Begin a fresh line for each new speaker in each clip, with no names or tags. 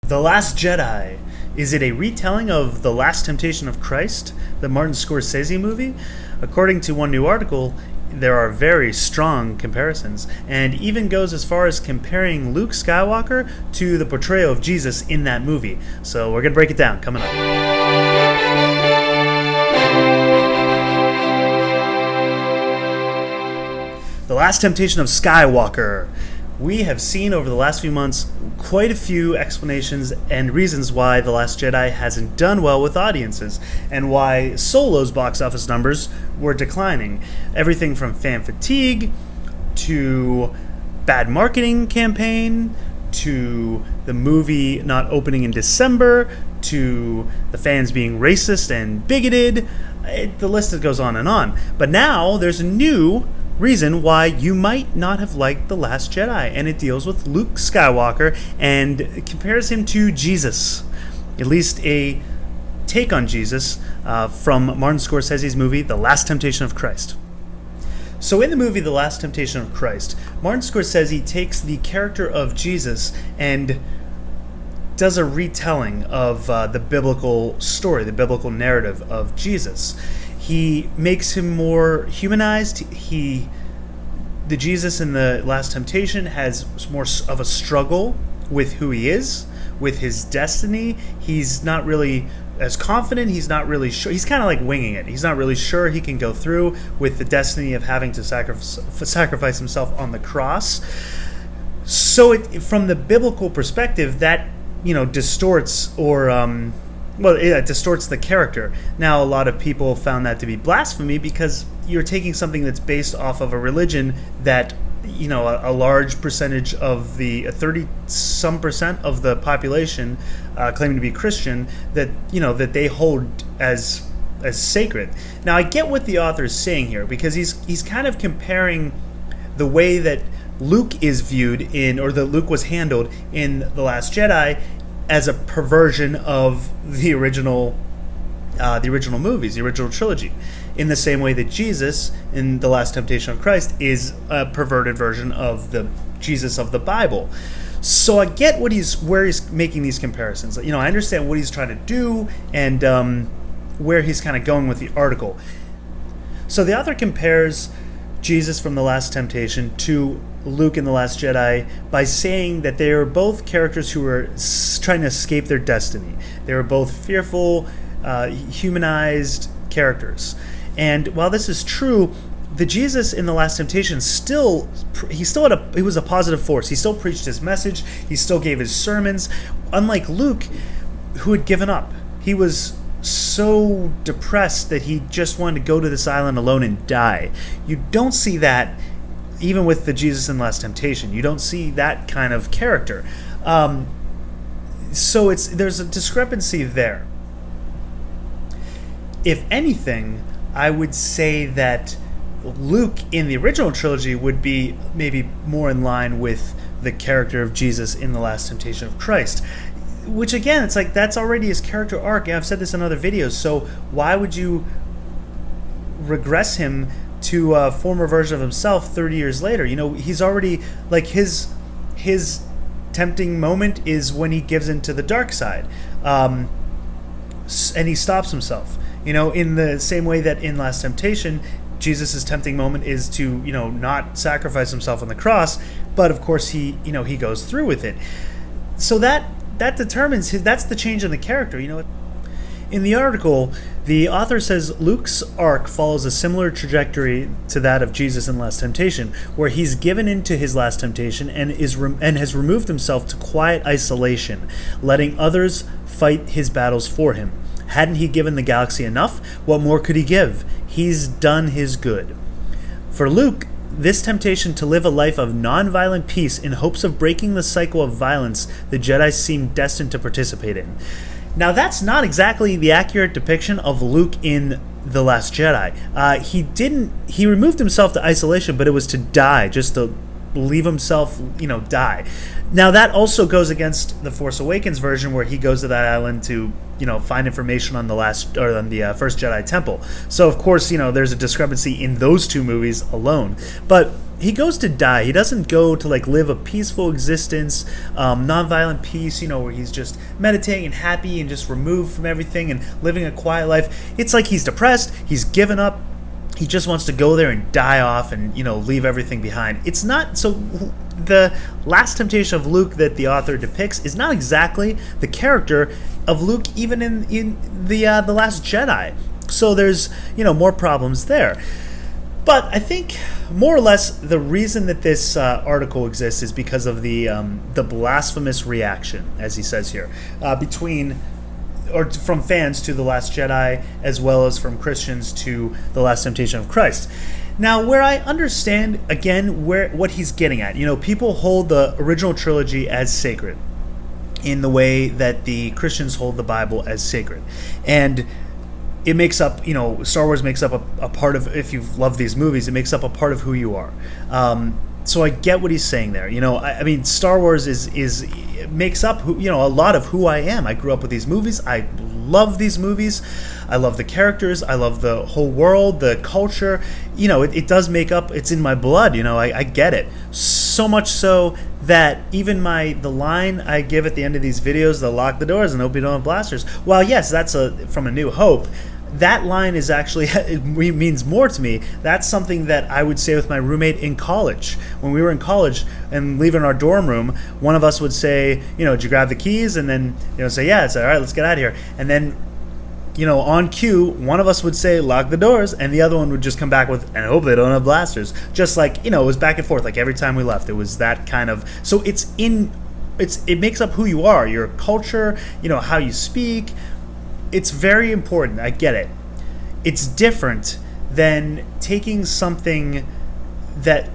The Last Jedi. Is it a retelling of The Last Temptation of Christ, the Martin Scorsese movie? According to one new article, there are very strong comparisons, and even goes as far as comparing Luke Skywalker to the portrayal of Jesus in that movie. So we're going to break it down coming up. The Last Temptation of Skywalker. We have seen over the last few months quite a few explanations and reasons why The Last Jedi hasn't done well with audiences, and why Solo's box office numbers were declining. Everything from fan fatigue, to bad marketing campaign, to the movie not opening in December, to the fans being racist and bigoted. The list goes on and on. But now there's a new reason why you might not have liked The Last Jedi, and it deals with Luke Skywalker and compares him to Jesus, at least a take on Jesus from Martin Scorsese's movie The Last Temptation of Christ. So in the movie The Last Temptation of Christ, Martin Scorsese takes the character of Jesus and does a retelling of the biblical story, the biblical narrative of Jesus. He makes him more humanized. The Jesus in The Last Temptation has more of a struggle with who he is, with his destiny. He's not really as confident. He's not really sure. He's kind of like winging it. He's not really sure he can go through with the destiny of having to sacrifice himself on the cross. So from the biblical perspective, that distorts it distorts the character. Now, a lot of people found that to be blasphemy because you're taking something that's based off of a religion that, a large percentage of the 30-some% of the population claiming to be Christian, that they hold as sacred. Now, I get what the author is saying here, because he's kind of comparing the way that Luke is viewed that Luke was handled in The Last Jedi as a perversion of the original movies, the original trilogy, in the same way that Jesus in The Last Temptation of Christ is a perverted version of the Jesus of the Bible. So I get where he's making these comparisons. I understand what he's trying to do and where he's kind of going with the article. So the author compares Jesus from The Last Temptation to Luke in The Last Jedi by saying that they are both characters who were trying to escape their destiny. They were both fearful, humanized characters. And while this is true, the Jesus in The Last Temptation he was a positive force. He still preached his message. He still gave his sermons. Unlike Luke, who had given up. He was so depressed that he just wanted to go to this island alone and die. You don't see that even with the Jesus in Last Temptation. You don't see that kind of character. So there's a discrepancy there. If anything, I would say that Luke in the original trilogy would be maybe more in line with the character of Jesus in The Last Temptation of Christ. Which again, it's like that's already his character arc. I've said this in other videos. So why would you regress him to a former version of himself 30 years later? He's already, like, his tempting moment is when he gives into the dark side, and he stops himself. In the same way that in Last Temptation, Jesus' tempting moment is to not sacrifice himself on the cross, but of course he goes through with it. So that determines that's the change in the character. In the article, the author says Luke's arc follows a similar trajectory to that of Jesus in Last Temptation, where he's given into his last temptation and has removed himself to quiet isolation, letting others fight his battles for him. Hadn't he given the galaxy enough? What more could he give? He's done his good. For Luke, this temptation to live a life of non-violent peace in hopes of breaking the cycle of violence the Jedi seem destined to participate in. Now, that's not exactly the accurate depiction of Luke in The Last Jedi. He removed himself to isolation, but it was to die, just to, leave himself, die. Now that also goes against the Force Awakens version, where he goes to that island to, find information on the First Jedi Temple. So of course, there's a discrepancy in those two movies alone. But he goes to die. He doesn't go to live a peaceful existence, nonviolent peace, where he's just meditating and happy and just removed from everything and living a quiet life. It's like he's depressed. He's given up. He just wants to go there and die off and, leave everything behind. It's not so. The last temptation of Luke that the author depicts is not exactly the character of Luke, even in the Last Jedi. So there's more problems there. But I think more or less the reason that this article exists is because of the blasphemous reaction, as he says here, from fans to The Last Jedi, as well as from Christians to The Last Temptation of Christ. Now, where I understand, again, what he's getting at, people hold the original trilogy as sacred in the way that the Christians hold the Bible as sacred. And it makes up, Star Wars makes up a part of, if you love these movies, it makes up a part of who you are. So I get what he's saying there. I mean, Star Wars makes up a lot of who I am. I grew up with these movies. I love these movies. I love the characters. I love the whole world, the culture. It does make up. It's in my blood. I get it. So much so that even the line I give at the end of these videos, the lock the doors and hope you don't have blasters. While yes, that's from A New Hope. That line is actually, it means more to me. That's something that I would say with my roommate in college. When we were in college and leaving our dorm room, one of us would say, did you grab the keys? And then, say, yeah, it's all right, let's get out of here. And then, on cue, one of us would say, lock the doors, and the other one would just come back with, and hope they don't have blasters. Just like, it was back and forth, like every time we left. It was that kind of, so it makes up who you are, your culture, how you speak. It's very important. I get it. It's different than taking something that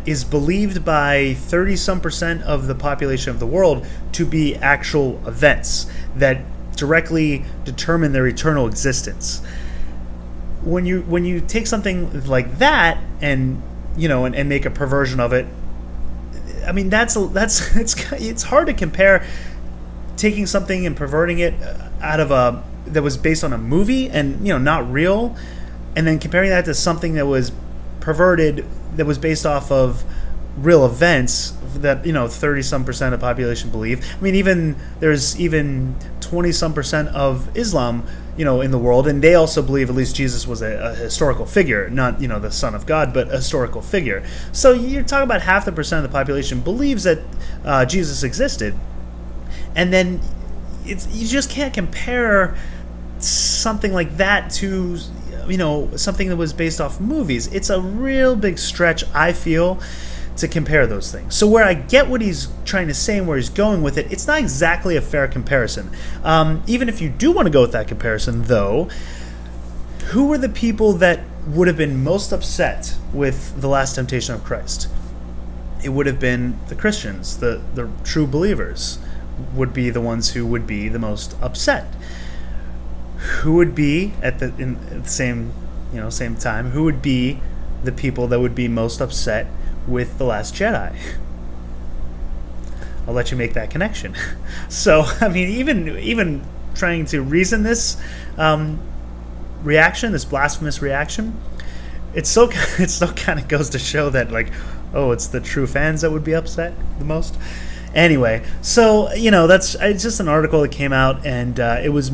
is believed by 30-some% of the population of the world to be actual events that directly determine their eternal existence. When you take something like that and and make a perversion of it, I mean it's hard to compare taking something and perverting it out of that was based on a movie and not real, and then comparing that to something that was perverted that was based off of real events that 30-some% of the population believe. I mean, there's 20-some% of Islam in the world, and they also believe at least Jesus was a historical figure, not the Son of God, but a historical figure. So you're talking about half the percent of the population believes that Jesus existed. And then you just can't compare something like that to, something that was based off movies. It's a real big stretch, I feel, to compare those things. So where I get what he's trying to say and where he's going with it, it's not exactly a fair comparison. Even if you do want to go with that comparison, though, who were the people that would have been most upset with The Last Temptation of Christ? It would have been the Christians, the true believers. Would be the ones who would be the most upset. Who would be at the same time? Who would be the people that would be most upset with The Last Jedi? I'll let you make that connection. So I mean, even trying to reason this reaction, this blasphemous reaction, it still kind of goes to show that it's the true fans that would be upset the most. Anyway, so it's just an article that came out, and it was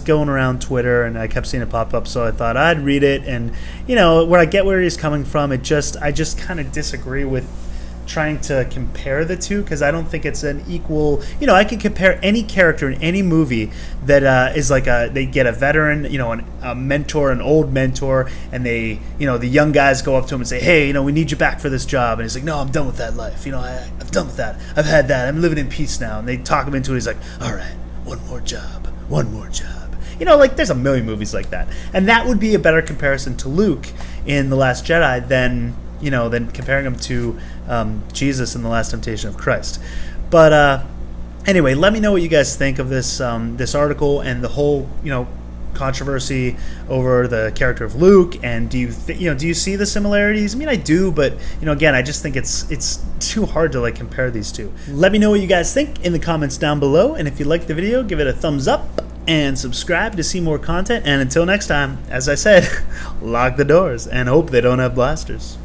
going around Twitter, and I kept seeing it pop up, so I thought I'd read it, and where I get where he's coming from, I just kind of disagree with trying to compare the two, because I don't think it's an equal. I could compare any character in any movie that is they get a veteran, a mentor, an old mentor, and they, the young guys go up to him and say, hey, we need you back for this job, and he's like, no, I'm done with that life, I've done with that, I've had that, I'm living in peace now, and they talk him into it. He's like, all right, one more job. There's a million movies like that, and that would be a better comparison to Luke in The Last Jedi than comparing him to Jesus in The Last Temptation of Christ. But anyway, let me know what you guys think of this article and the whole controversy over the character of Luke, and do you see the similarities? I mean, I do, but again, I just think it's too hard to like compare these two. Let me know what you guys think in the comments down below, and if you liked the video, give it a thumbs up and subscribe to see more content. And until next time, as I said, lock the doors and hope they don't have blasters.